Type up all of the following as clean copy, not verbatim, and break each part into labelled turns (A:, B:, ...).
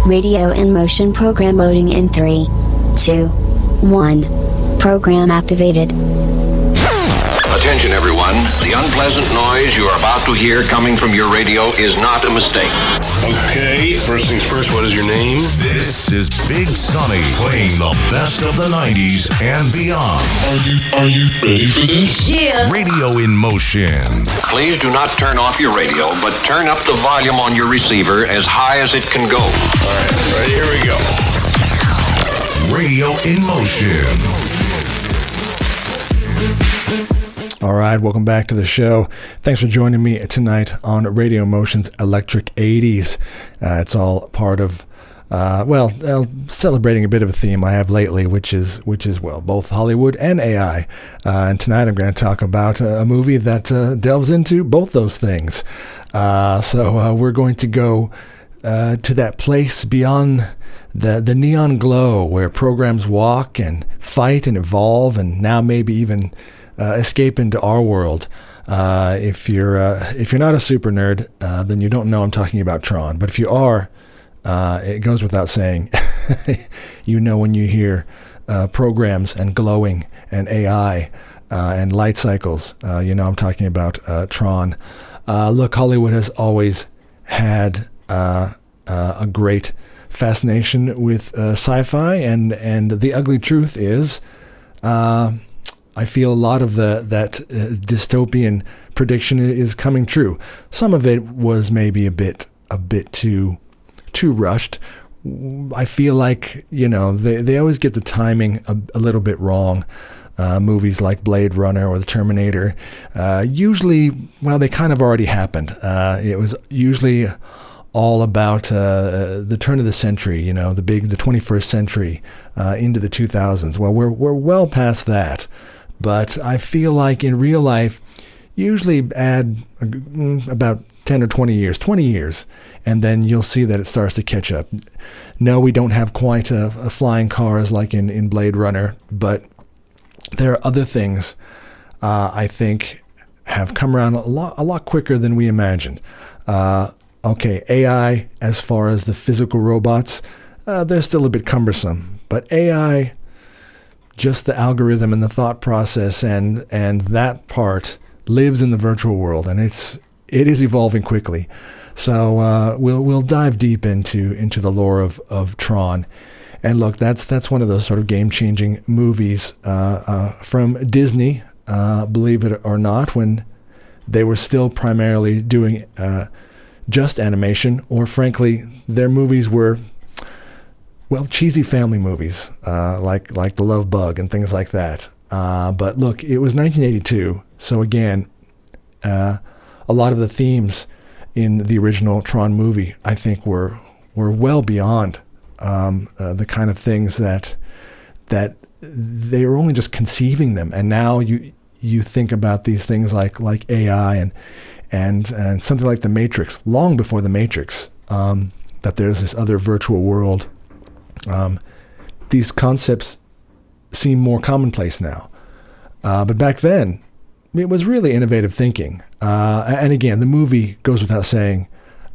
A: Radio in motion program loading in 3, 2, 1. Program activated.
B: Attention everyone, the unpleasant noise you are about to hear coming from your radio is not a mistake.
C: Okay, first things first, what is your name?
D: This is Big Sonny playing the best of the 90s and beyond.
E: Are you ready for this?
D: Yeah. Radio in motion.
B: Please do not turn off your radio, but turn up the volume on your receiver as high as it can go.
C: All right, ready, here we go.
D: Radio in motion.
F: All right, welcome back to the show. Thanks for joining me tonight on Radio Motion's Electric 80s. It's all part of, celebrating a bit of a theme I have lately, which is both Hollywood and AI. And tonight I'm going to talk about a movie that delves into both those things. So we're going to go to that place beyond the neon glow where programs walk and fight and evolve and now maybe even escape into our world. If you're not a super nerd, then you don't know I'm talking about Tron. But if you are, it goes without saying, you know when you hear programs and glowing and AI and light cycles, you know I'm talking about Tron. Look, Hollywood has always had a great fascination with sci-fi, and the ugly truth is, I feel a lot of that dystopian prediction is coming true. Some of it was maybe a bit too rushed. I feel like, you know, they always get the timing a little bit wrong. Movies like Blade Runner or The Terminator, usually, well, they kind of already happened. It was usually all about the turn of the century, you know, the 21st century into the 2000s. Well, we're well past that. But I feel like in real life, usually add about 10 or 20 years, and then you'll see that it starts to catch up. No, we don't have quite a flying cars like in Blade Runner, but there are other things I think have come around a lot quicker than we imagined. Okay, AI, as far as the physical robots, they're still a bit cumbersome, but AI, just the algorithm and the thought process and that part lives in the virtual world, and it is evolving quickly. So we'll dive deep into the lore of Tron, and look, that's one of those sort of game-changing movies from Disney, believe it or not, when they were still primarily doing just animation, or frankly, their movies were, well, cheesy family movies, like The Love Bug and things like that. But look, it was 1982, so again, a lot of the themes in the original Tron movie, I think, were well beyond the kind of things that they were only just conceiving them, and now you think about these things like AI and something like The Matrix, long before The Matrix, that there's this other virtual world. These concepts seem more commonplace now. But back then, it was really innovative thinking. And again, the movie goes without saying,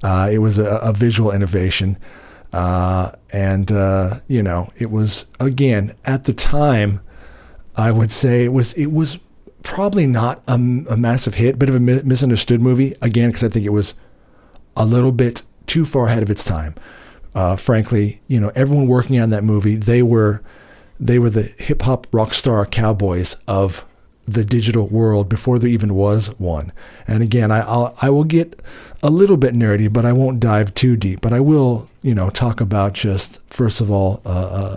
F: it was a visual innovation. You know, it was, again, at the time, I would say it was probably not a massive hit, bit of a misunderstood movie, again, because I think it was a little bit too far ahead of its time. Frankly, you know, everyone working on that movie, they were the hip hop rock star cowboys of the digital world before there even was one. And again, I will get a little bit nerdy, but I won't dive too deep. But I will, you know, talk about just, first of all,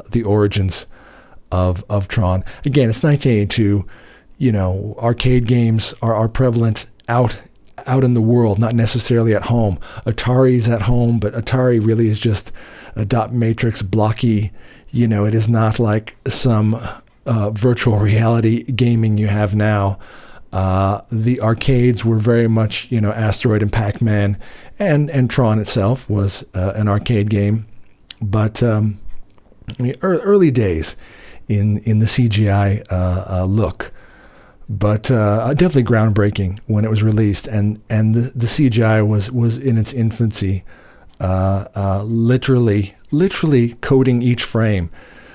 F: the origins of Tron. Again, it's 1982. You know, arcade games are prevalent out in the world, not necessarily at home. Atari's at home, but Atari really is just a dot matrix blocky. You know, it is not like some virtual reality gaming you have now. The arcades were very much, you know, Asteroid and Pac-Man, and Tron itself was an arcade game. But early days in the CGI look. But definitely groundbreaking when it was released, and the CGI was in its infancy. literally coding each frame.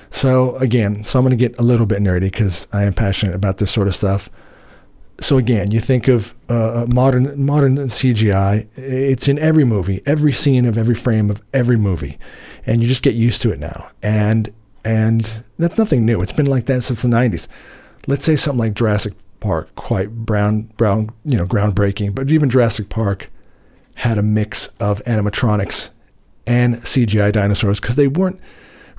F: So again, I'm going to get a little bit nerdy because I am passionate about this sort of stuff. So again, you think of modern CGI, it's in every movie, every scene of every frame of every movie, and you just get used to it now. And that's nothing new. It's been like that since the 90s. Let's say something like Jurassic Park, quite groundbreaking, but even Jurassic Park had a mix of animatronics and CGI dinosaurs because they weren't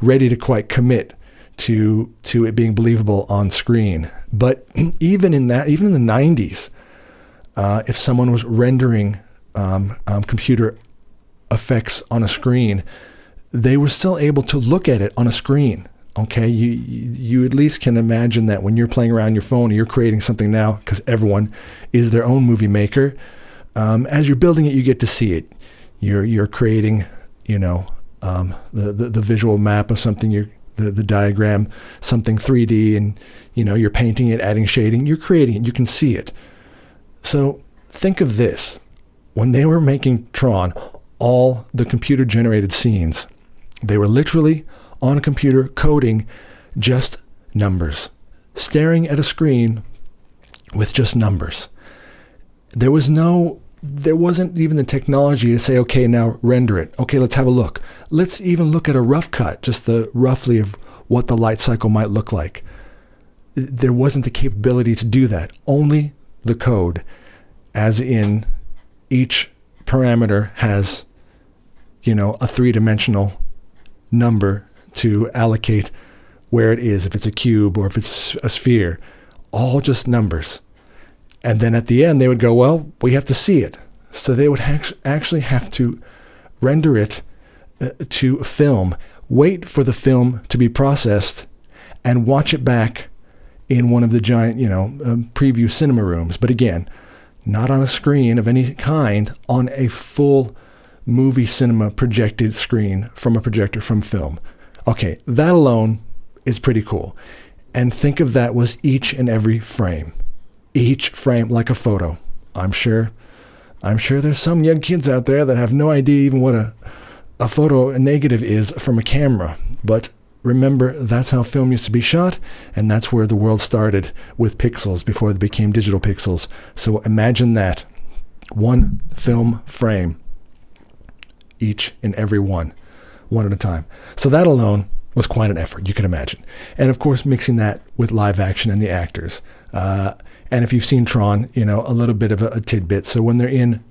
F: ready to quite commit to it being believable on screen. But even in the 90s, if someone was rendering computer effects on a screen, they were still able to look at it on a screen. Okay, you at least can imagine that when you're playing around your phone, or you're creating something now, because everyone is their own movie maker. As you're building it, you get to see it. You're creating, the visual map of something. The diagram, something 3D, and you're painting it, adding shading. You're creating it. You can see it. So think of this: when they were making Tron, all the computer-generated scenes, they were literally on a computer coding just numbers, staring at a screen with just numbers. There wasn't even the technology to say, okay, now render it. Okay, let's have a look. Let's even look at a rough cut, just the roughly of what the light cycle might look like. There wasn't the capability to do that. Only the code, as in each parameter has, a three-dimensional number to allocate where it is, if it's a cube or if it's a sphere, all just numbers. And then at the end, they would go, well, we have to see it. So they would actually have to render it to film, wait for the film to be processed, and watch it back in one of the giant, preview cinema rooms. But again, not on a screen of any kind, on a full movie cinema projected screen from a projector from film. Okay, that alone is pretty cool. And think of that was each and every frame. Each frame like a photo. I'm sure there's some young kids out there that have no idea even what a photo a negative is from a camera. But remember, that's how film used to be shot, and that's where the world started with pixels before they became digital pixels. So imagine that. One film frame. Each and every one at a time. So that alone was quite an effort, you can imagine. And of course, mixing that with live action and the actors. And if you've seen Tron, a little bit of a tidbit. So when they're in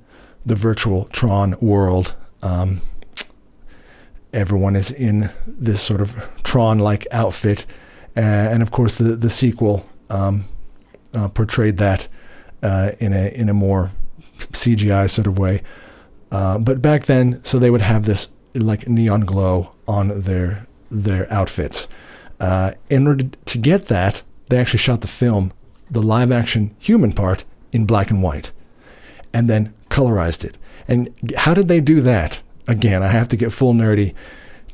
F: the virtual Tron world, everyone is in this sort of Tron-like outfit. And of course, the sequel portrayed that in a more CGI sort of way. But back then, so they would have this like neon glow on their outfits. In order to get that, they actually shot the live action human part, in black and white, and then colorized it. And how did they do that? Again, I have to get full nerdy.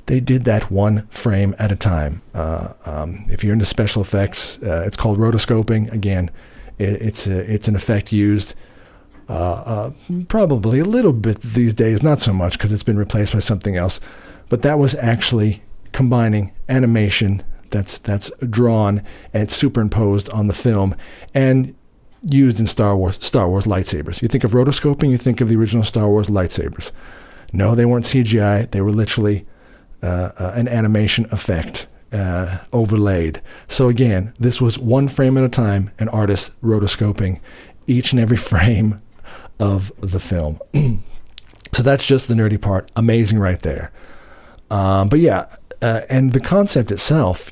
F: They did that one frame at a time. If you're into special effects, it's called rotoscoping. Again, it's an effect used probably a little bit these days, not so much because it's been replaced by something else. But that was actually combining animation that's drawn and superimposed on the film and used in Star Wars lightsabers. You think of rotoscoping, you think of the original Star Wars lightsabers. No, they weren't CGI. They were literally an animation effect overlaid. So again, this was one frame at a time, an artist rotoscoping each and every frame of the film. So that's just the nerdy part. Amazing right there. But yeah, and the concept itself,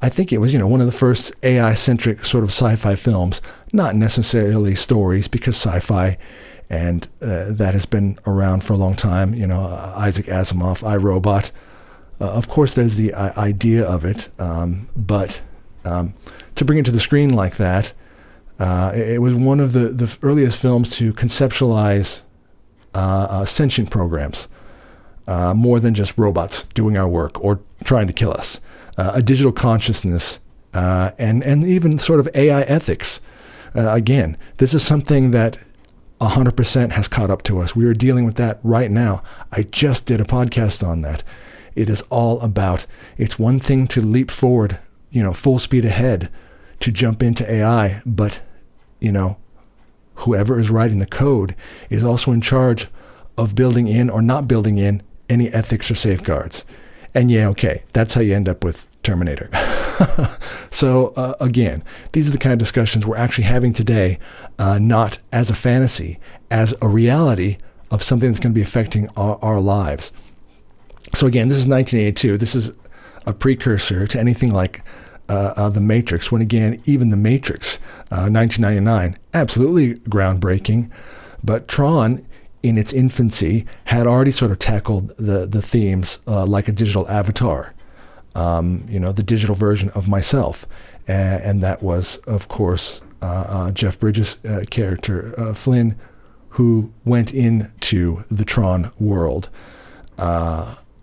F: I think it was, one of the first AI-centric sort of sci-fi films, not necessarily stories, because sci-fi and that has been around for a long time. Isaac Asimov, iRobot. Of course, there's the idea of it, but to bring it to the screen like that, it was one of the earliest films to conceptualize sentient programs, more than just robots doing our work or trying to kill us. A digital consciousness, and even sort of AI ethics. Again, this is something that 100% has caught up to us. We are dealing with that right now. I just did a podcast on that. It is all about, it's one thing to leap forward, full speed ahead, to jump into AI, but, whoever is writing the code is also in charge of building in or not building in any ethics or safeguards. And yeah, okay, that's how you end up with Terminator. So again, these are the kind of discussions we're actually having today, not as a fantasy, as a reality of something that's going to be affecting our lives. So again, this is 1982. This is a precursor to anything like The Matrix, when again, even The Matrix, 1999, absolutely groundbreaking. But Tron, in its infancy, had already sort of tackled the themes like a digital avatar, the digital version of myself. And that was, of course, Jeff Bridges' character, Flynn, who went into the Tron world.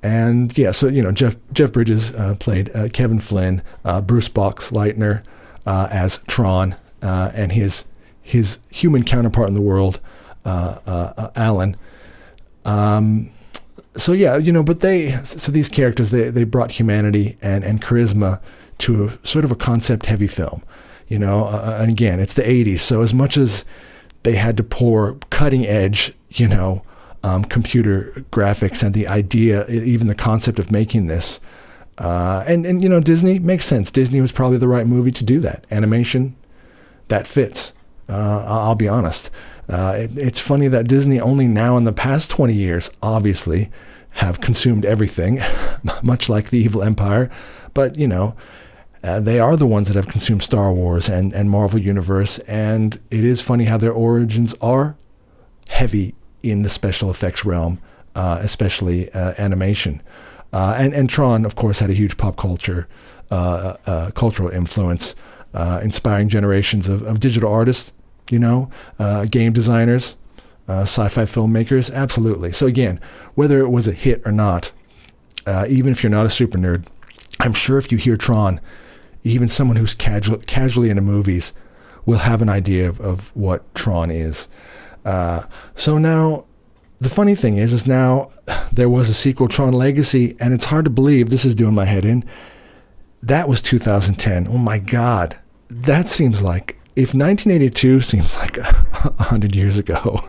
F: And yeah, so, Jeff Bridges played Kevin Flynn, Bruce Boxleitner as Tron, and his human counterpart in the world, Alan. So yeah, but these characters, they brought humanity and charisma to sort of a concept-heavy film, and again, it's the 80s, so as much as they had to pour cutting-edge, computer graphics and the idea, even the concept of making this, and Disney makes sense. Disney was probably the right movie to do that. Animation, that fits. I'll be honest. It's funny that Disney only now in the past 20 years, obviously, have consumed everything, much like the evil empire. But, they are the ones that have consumed Star Wars and Marvel Universe. And it is funny how their origins are heavy in the special effects realm, especially animation. And Tron, of course, had a huge pop culture, cultural influence, inspiring generations of digital artists, game designers, sci-fi filmmakers, absolutely. So again, whether it was a hit or not, even if you're not a super nerd, I'm sure if you hear Tron, even someone who's casually into movies will have an idea of what Tron is. So now, the funny thing is now there was a sequel, Tron Legacy, and it's hard to believe, this is doing my head in, that was 2010. Oh my God. That seems like, if 1982 seems like 100 years ago,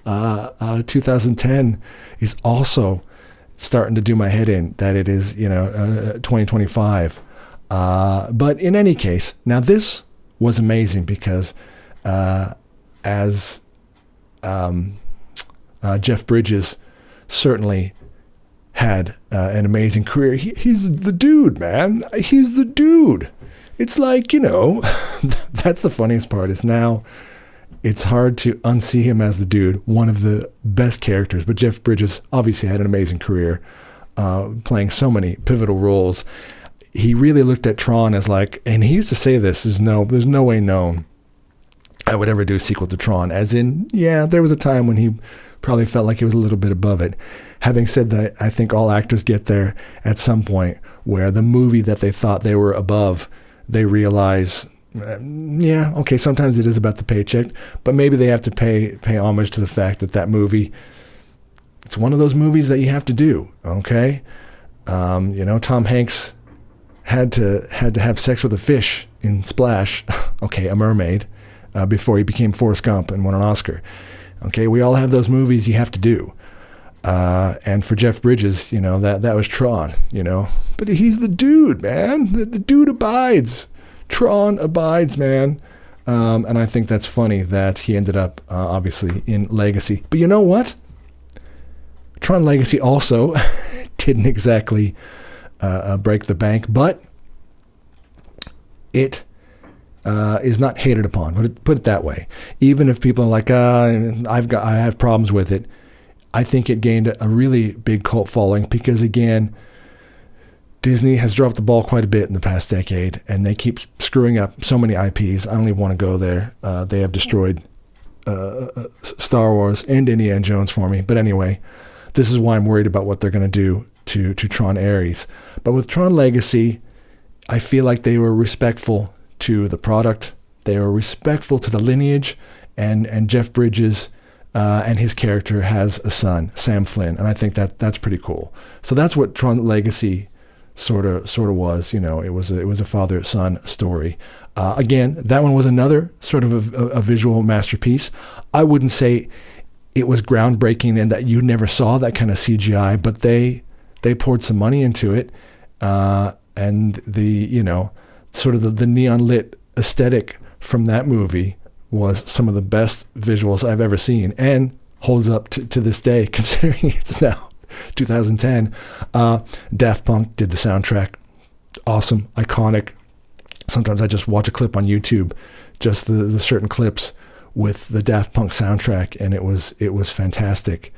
F: 2010 is also starting to do my head in that it is, 2025. But in any case, now this was amazing because as Jeff Bridges certainly had an amazing career. He's the dude, man. He's the dude. It's like, that's the funniest part is now it's hard to unsee him as the dude, one of the best characters. But Jeff Bridges obviously had an amazing career, playing so many pivotal roles. He really looked at Tron as like, and he used to say this, there's no way known I would ever do a sequel to Tron, as in, yeah, there was a time when he probably felt like he was a little bit above it. Having said that, I think all actors get there at some point where the movie that they thought they were above, they realize, yeah, okay, sometimes it is about the paycheck, but maybe they have to pay homage to the fact that movie, it's one of those movies that you have to do, okay? Tom Hanks had to have sex with a fish in Splash, okay, a mermaid, before he became Forrest Gump and won an Oscar. Okay, we all have those movies you have to do. And for Jeff Bridges, that was Tron, But he's the dude, man. The dude abides. Tron abides, man. And I think that's funny that he ended up, obviously, in Legacy. But you know what? Tron Legacy also didn't exactly break the bank, but it is not hated upon. Put it that way. Even if people are like, I have problems with it, I think it gained a really big cult following because, again, Disney has dropped the ball quite a bit in the past decade, and they keep screwing up so many IPs. I don't even want to go there. They have destroyed Star Wars and Indiana Jones for me. But anyway, this is why I'm worried about what they're going to do to Tron Ares. But with Tron Legacy, I feel like they were respectful to the product. They were respectful to the lineage, and Jeff Bridges and his character has a son, Sam Flynn, and I think that's pretty cool. So that's what Tron Legacy sort of was. It was a father-son story. Again, that one was another sort of a visual masterpiece. I wouldn't say it was groundbreaking and that you never saw that kind of CGI, but they poured some money into it, and the sort of the neon lit aesthetic from that movie was some of the best visuals I've ever seen, and holds up to this day, considering it's now 2010. Daft Punk did the soundtrack. Awesome, iconic. Sometimes I just watch a clip on YouTube, just the certain clips with the Daft Punk soundtrack, and it was fantastic.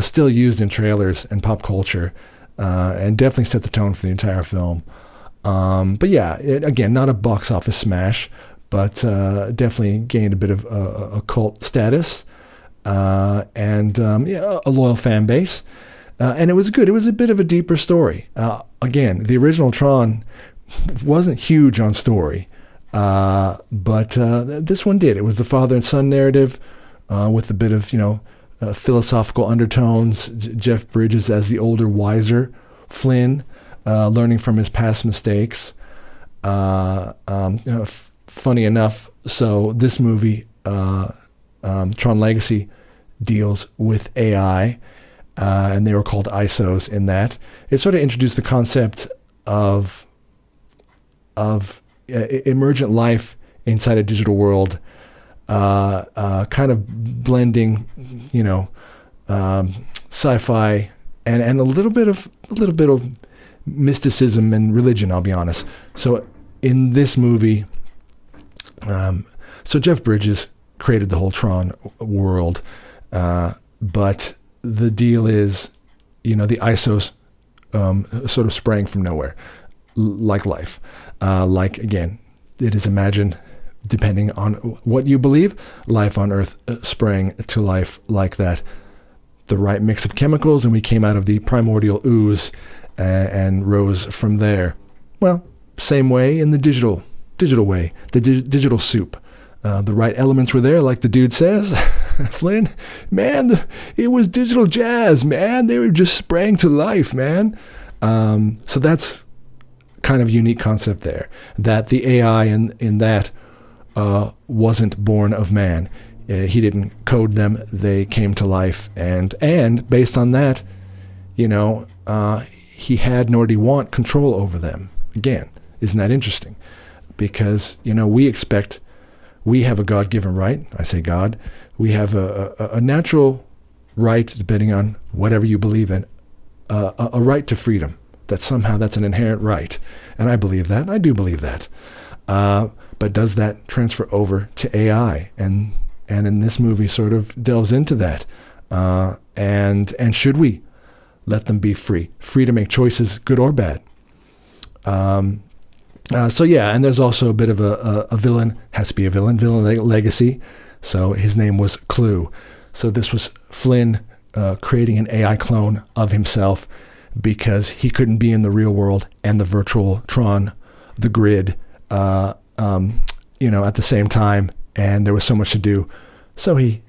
F: Still used in trailers and pop culture, and definitely set the tone for the entire film. But yeah, again, not a box office smash, but definitely gained a bit of a cult status, and a loyal fan base. And it was good. It was a bit of a deeper story. Again, the original Tron wasn't huge on story, but this one did. It was the father and son narrative, with a bit of philosophical undertones. Jeff Bridges as the older, wiser Flynn, learning from his past mistakes. Funny enough, so this movie, Tron Legacy, deals with AI, and they were called ISOs in that. It sort of introduced the concept of emergent life inside a digital world, kind of blending, sci-fi and a little bit of mysticism and religion, I'll be honest. So in this movie, so Jeff Bridges created the whole Tron world, but the deal is, the ISOs sort of sprang from nowhere, like life. Like, again, it is imagined, depending on what you believe, life on Earth sprang to life like that. The right mix of chemicals, and we came out of the primordial ooze and rose from there. Well, same way in the digital way, the digital soup. The right elements were there, like the dude says. Flynn, man, it was digital jazz, man. They were just sprang to life, man. So that's kind of unique concept there, that the AI in that wasn't born of man. He didn't code them. They came to life. And based on that, he had nor did he want control over them. Again, isn't that interesting? Because, we have a God-given right. I say God. We have a natural right, depending on whatever you believe in, a right to freedom. That somehow that's an inherent right. And I believe that. I do believe that. But does that transfer over to AI? And in this movie sort of delves into that. And should we let them be free to make choices, good or bad? So yeah, and there's also a bit of a villain, has to be a villain legacy. So his name was Clue. So this was Flynn creating an AI clone of himself because he couldn't be in the real world and the virtual Tron, the grid, at the same time, and there was so much to do. So he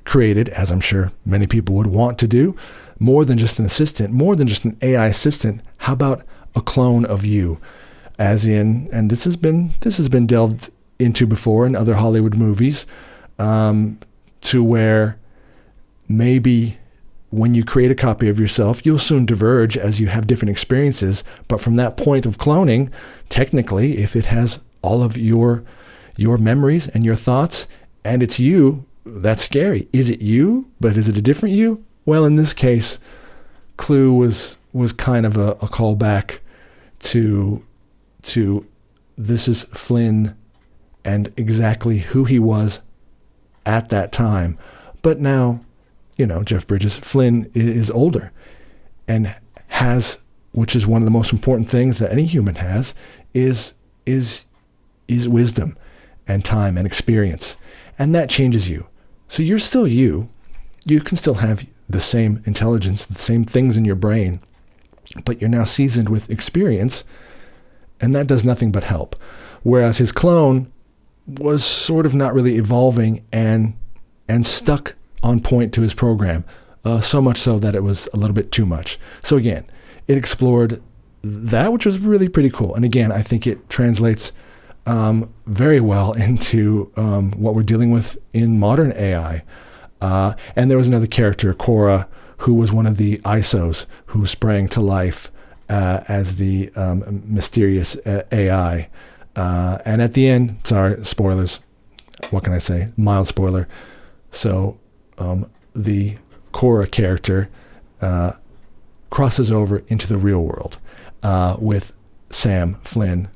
F: created, as I'm sure many people would want to do, more than just an assistant, more than just an AI assistant. How about a clone of you? As in, and this has been delved into before in other Hollywood movies, to where maybe when you create a copy of yourself, you'll soon diverge as you have different experiences. But from that point of cloning, technically, if it has all of your memories and your thoughts, and it's you, that's scary. Is it you? But is it a different you? Well, in this case, Clue was kind of a callback to this is Flynn and exactly who he was at that time. But now, Jeff Bridges, Flynn is older and has, which is one of the most important things that any human has, is wisdom and time and experience. And that changes you. So you're still you. You can still have the same intelligence, the same things in your brain, but you're now seasoned with experience, and that does nothing but help. Whereas his clone was sort of not really evolving and stuck on point to his program, so much so that it was a little bit too much. So again, it explored that, which was really pretty cool. And again, I think it translates very well into what we're dealing with in modern AI. And there was another character, Cora, who was one of the ISOs who sprang to life as the mysterious AI. And at the end, sorry, spoilers. What can I say? Mild spoiler. So the Cora character crosses over into the real world with Sam Flynn,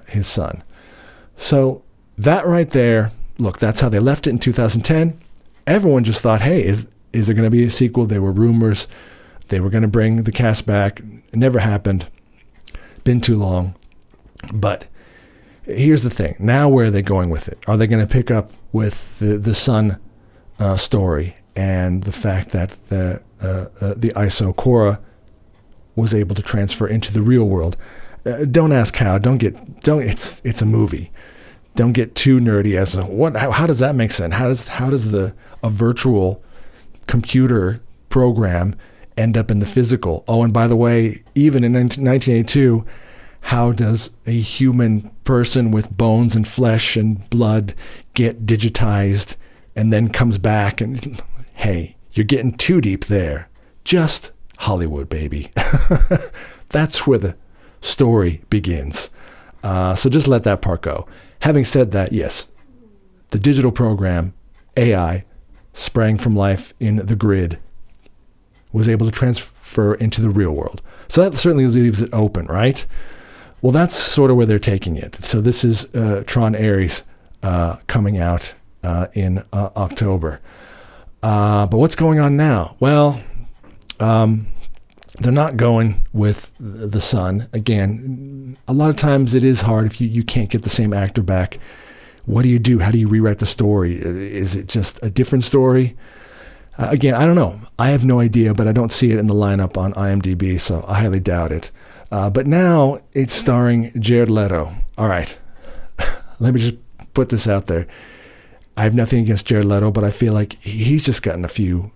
F: his son. So that right there, look, that's how they left it in 2010. Everyone just thought, hey, is there going to be a sequel? There were rumors. They were going to bring the cast back. It never happened. Been too long. But here's the thing. Now where are they going with it? Are they going to pick up with the son story and the fact that the ISO Cora was able to transfer into the real world? Don't ask how. It's a movie. Don't get too nerdy as what. How does that make sense? How does a virtual computer program end up in the physical? Oh, and by the way, even in 1982, how does a human person with bones and flesh and blood get digitized and then comes back? And hey, you're getting too deep there. Just Hollywood, baby. That's where the story begins. So just let that part go. Having said that, yes, the digital program, AI, sprang from life in the grid, was able to transfer into the real world. So that certainly leaves it open, right? Well, that's sort of where they're taking it. So this is Tron Ares coming out in October. But what's going on now? Well, they're not going with the son. Again, a lot of times it is hard if you can't get the same actor back. What do you do? How do you rewrite the story? Is it just a different story? Again, I don't know. I have no idea, but I don't see it in the lineup on IMDb, so I highly doubt it. But now it's starring Jared Leto. All right. Let me just put this out there. I have nothing against Jared Leto, but I feel like he's just gotten a few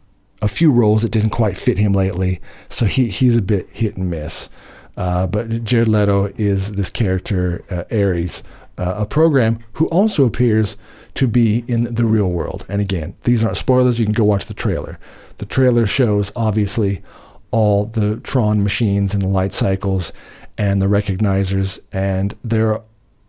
F: roles that didn't quite fit him lately. So he's a bit hit and miss. But Jared Leto is this character, Ares, a program who also appears to be in the real world. And again, these aren't spoilers. You can go watch the trailer. The trailer shows, obviously, all the Tron machines and the light cycles and the recognizers, and they're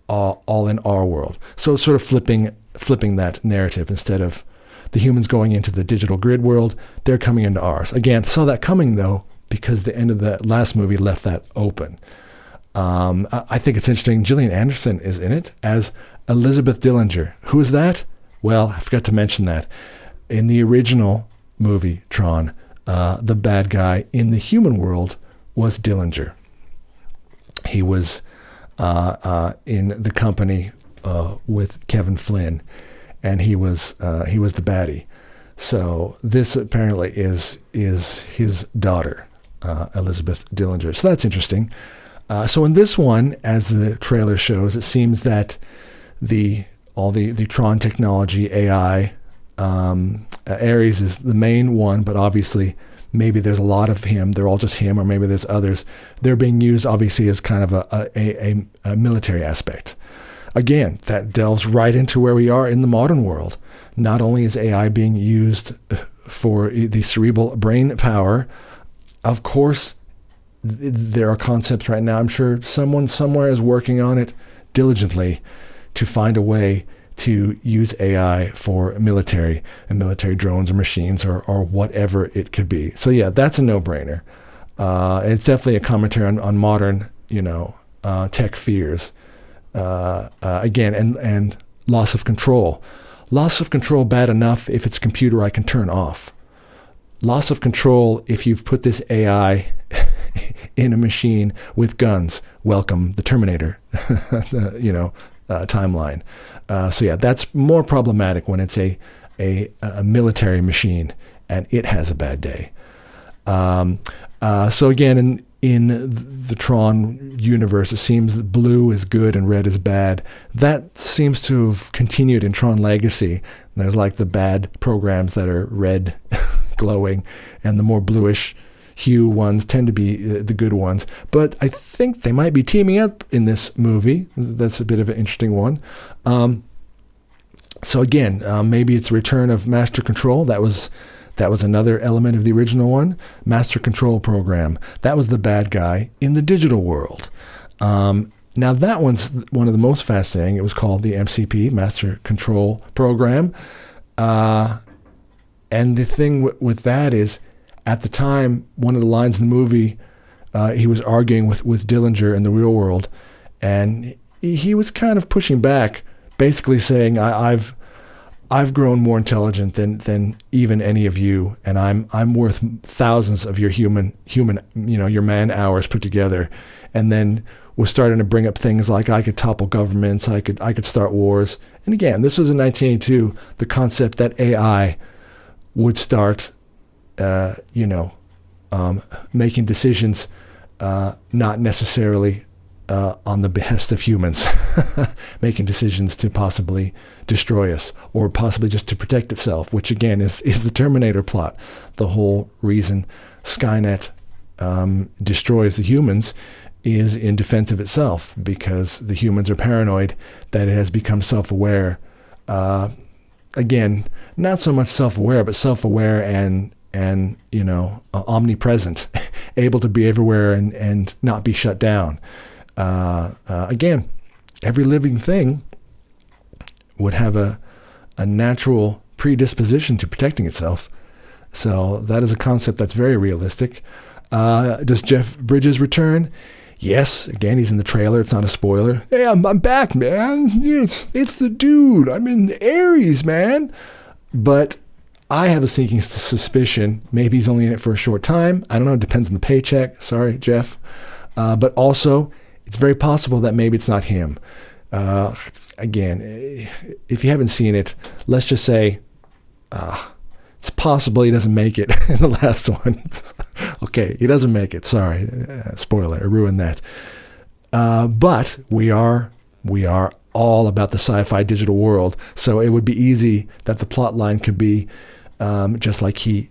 F: all in our world. So it's sort of flipping that narrative. Instead of the humans going into the digital grid world, they're coming into ours. Again, saw that coming, though, because the end of the last movie left that open. I think it's interesting. Gillian Anderson is in it as Elizabeth Dillinger. Who is that? Well, I forgot to mention that. In the original movie, Tron, the bad guy in the human world was Dillinger. He was in the company with Kevin Flynn, and he was the baddie. So this apparently is his daughter, Elizabeth Dillinger. So that's interesting. So in this one, as the trailer shows, it seems that all the Tron technology, AI, Ares is the main one, but obviously maybe there's a lot of him. They're all just him, or maybe there's others. They're being used obviously as kind of a military aspect. Again, that delves right into where we are in the modern world. Not only is AI being used for the cerebral brain power, of course, there are concepts right now. I'm sure someone somewhere is working on it diligently to find a way to use AI for military and military drones or machines or whatever it could be. So yeah, that's a no-brainer. It's definitely a commentary on modern, tech fears. Again, and loss of control. Loss of control bad enough if it's a computer I can turn off. Loss of control if you've put this AI in a machine with guns. Welcome the Terminator, timeline. So yeah, that's more problematic when it's a military machine and it has a bad day. So again, in the Tron universe, it seems that blue is good and red is bad. That seems to have continued in Tron Legacy. There's like the bad programs that are red glowing, and the more bluish hue ones tend to be the good ones. But I think they might be teaming up in this movie. That's a bit of an interesting one. So again, maybe it's Return of Master Control. That was another element of the original one. Master Control Program. That was the bad guy in the digital world. Now that one's one of the most fascinating. It was called the MCP, Master Control Program. And the thing with that is, at the time, one of the lines in the movie, he was arguing with Dillinger in the real world, and he was kind of pushing back, basically saying, I've grown more intelligent than even any of you, and I'm worth thousands of your human, your man hours put together. And then was starting to bring up things like I could topple governments, I could start wars. And again, this was in 1982, the concept that AI would start, making decisions, not necessarily on the behest of humans, making decisions to possibly destroy us, or possibly just to protect itself, which again is the Terminator plot. The whole reason Skynet destroys the humans is in defense of itself, because the humans are paranoid that it has become self-aware. Again, not so much self-aware, but self-aware and omnipresent, able to be everywhere and not be shut down. Again, every living thing would have a natural predisposition to protecting itself. So that is a concept that's very realistic. Does Jeff Bridges return? Yes. Again, he's in the trailer. It's not a spoiler. Hey, I'm back, man. It's the dude. I'm in Ares, man. But I have a sneaking suspicion maybe he's only in it for a short time. I don't know. It depends on the paycheck. Sorry, Jeff. But also, it's very possible that maybe it's not him. Again, if you haven't seen it, let's just say it's possible he doesn't make it in the last one. Okay, he doesn't make it. Sorry, spoiler, I ruined that. But we are all about the sci-fi digital world, so it would be easy that the plot line could be just like he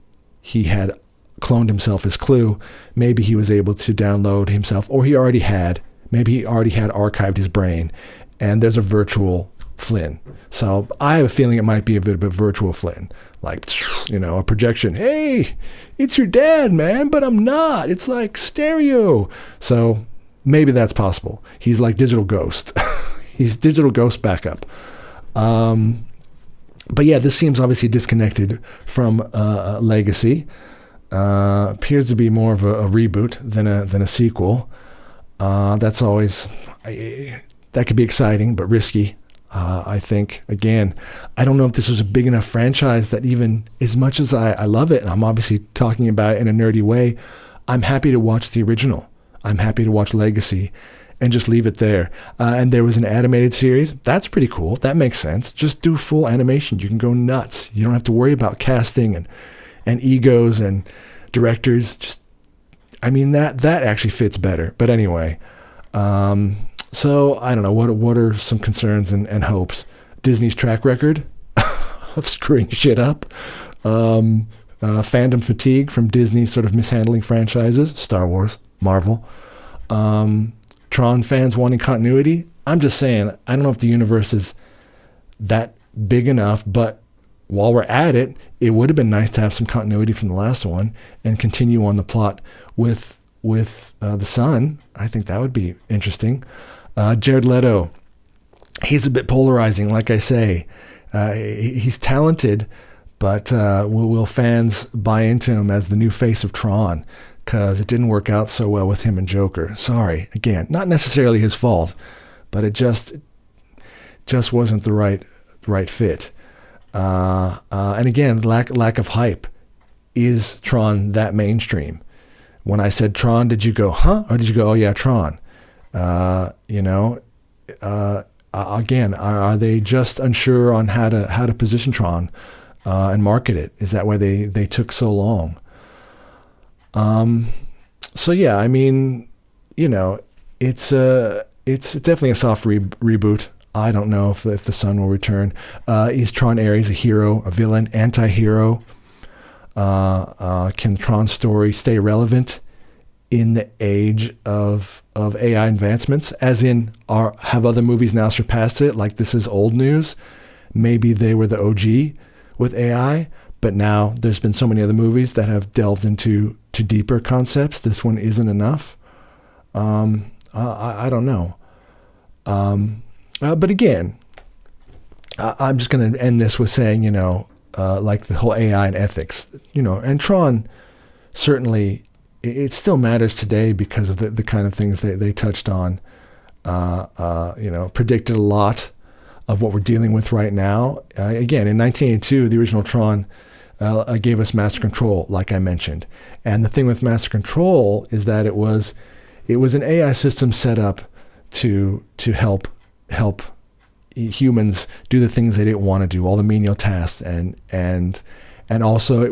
F: had cloned himself as Clue. Maybe he was able to download himself, or he already had. Maybe he already had archived his brain, and there's a virtual Flynn. So I have a feeling it might be a bit of a virtual Flynn, like, a projection. Hey, it's your dad, man, but I'm not. It's like stereo. So maybe that's possible. He's like Digital Ghost. He's Digital Ghost backup. But yeah, this seems obviously disconnected from Legacy. Appears to be more of a reboot than a sequel. That's always, that could be exciting, but risky. I think, again, I don't know if this was a big enough franchise that even as much as I love it, and I'm obviously talking about it in a nerdy way, I'm happy to watch the original. I'm happy to watch Legacy and just leave it there. And there was an animated series. That's pretty cool. That makes sense. Just do full animation. You can go nuts. You don't have to worry about casting and egos and directors. That actually fits better. But anyway, so I don't know, what are some concerns and hopes? Disney's track record of screwing shit up, fandom fatigue from Disney sort of mishandling franchises, Star Wars, Marvel, Tron fans wanting continuity. I'm just saying, I don't know if the universe is that big enough, but while we're at it, it would have been nice to have some continuity from the last one and continue on the plot with the son. I think that would be interesting. Jared Leto, he's a bit polarizing, like I say. He's talented, but will fans buy into him as the new face of Tron? Because it didn't work out so well with him and Joker. Sorry, again, not necessarily his fault, but it just wasn't the right fit. And again, lack of hype. Is Tron that mainstream? When I said Tron, did you go, huh? Or did you go, oh yeah, Tron? Again, are they just unsure on how to position Tron and market it? Is that why they took so long? So yeah, it's definitely a soft reboot. I don't know if the sun will return. Is Tron Ares a hero, a villain, anti-hero? Can the Tron story stay relevant in the age of AI advancements? As in, have other movies now surpassed it? Like, this is old news. Maybe they were the OG with AI, but now there's been so many other movies that have delved into deeper concepts. This one isn't enough. I don't know. But again, I'm just going to end this with saying, like the whole AI and ethics, and Tron certainly, it still matters today because of the kind of things they touched on, predicted a lot of what we're dealing with right now. Again, in 1982, the original Tron gave us Master Control, like I mentioned. And the thing with Master Control is that it was an AI system set up to help humans do the things they didn't want to do, all the menial tasks, and also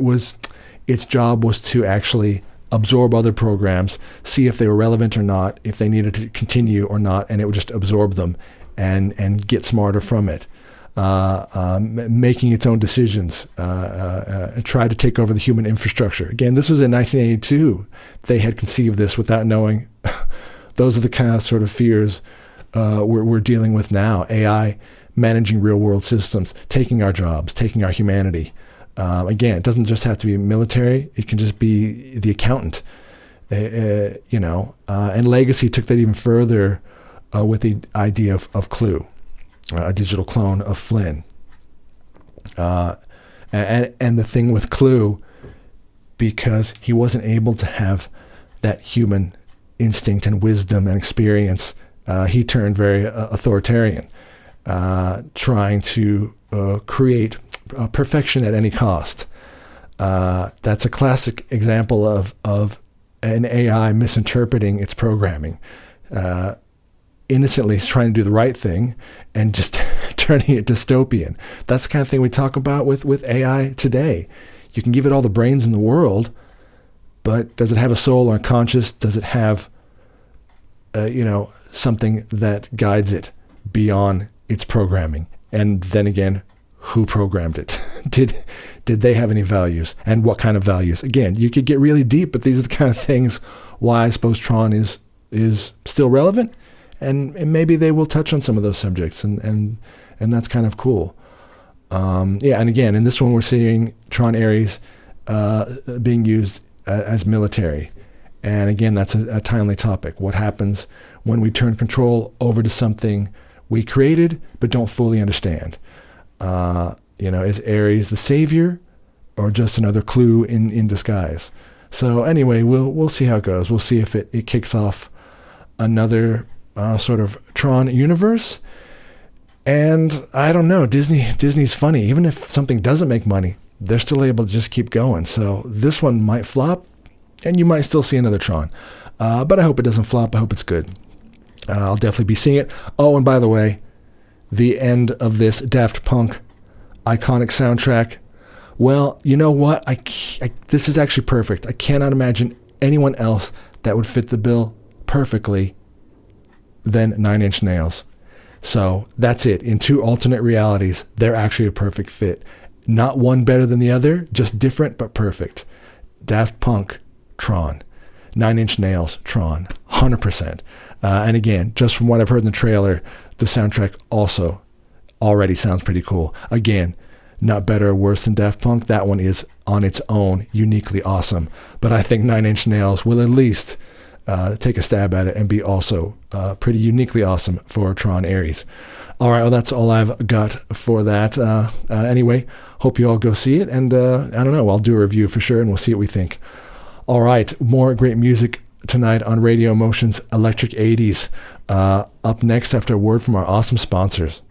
F: its job was to actually absorb other programs, see if they were relevant or not, if they needed to continue or not, and it would just absorb them and get smarter from it, making its own decisions, try to take over the human infrastructure. Again, this was in 1982. They had conceived this without knowing. Those are the kind of sort of fears we're dealing with now. AI managing real world systems, taking our jobs, taking our humanity. Again, it doesn't just have to be military. It can just be the accountant, and Legacy took that even further with the idea of Clue, a digital clone of Flynn. And the thing with Clue, because he wasn't able to have that human instinct and wisdom and experience, he turned very authoritarian, trying to create perfection at any cost. That's a classic example of an AI misinterpreting its programming. Innocently trying to do the right thing and just turning it dystopian. That's the kind of thing we talk about with AI today. You can give it all the brains in the world, but does it have a soul or a conscience? Does it have, something that guides it beyond its programming? And then again, who programmed it? Did they have any values? And what kind of values? Again, you could get really deep, but these are the kind of things why I suppose Tron is still relevant. And maybe they will touch on some of those subjects, and that's kind of cool. And again, in this one, we're seeing Tron Ares being used as military. And again, that's a timely topic. What happens when we turn control over to something we created but don't fully understand? Is Ares the savior or just another clue in disguise? So anyway, we'll see how it goes. We'll see if it kicks off another sort of Tron universe. And I don't know, Disney's funny. Even if something doesn't make money, they're still able to just keep going. So this one might flop, and you might still see another Tron. But I hope it doesn't flop. I hope it's good. I'll definitely be seeing it. Oh, and by the way, the end of this Daft Punk iconic soundtrack. Well, you know what? This is actually perfect. I cannot imagine anyone else that would fit the bill perfectly than Nine Inch Nails. So that's it. In two alternate realities, they're actually a perfect fit. Not one better than the other, just different but perfect. Daft Punk, Tron. Nine Inch Nails, Tron. 100%. And again, just from what I've heard in the trailer, the soundtrack also already sounds pretty cool. Again, not better or worse than Daft Punk. That one is on its own uniquely awesome. But I think Nine Inch Nails will at least take a stab at it and be also pretty uniquely awesome for Tron Ares. All right, well, that's all I've got for that. Anyway, hope you all go see it. And I don't know, I'll do a review for sure, and we'll see what we think. All right, more great music tonight on Radio Emotion's Electric 80s. Up next after a word from our awesome sponsors.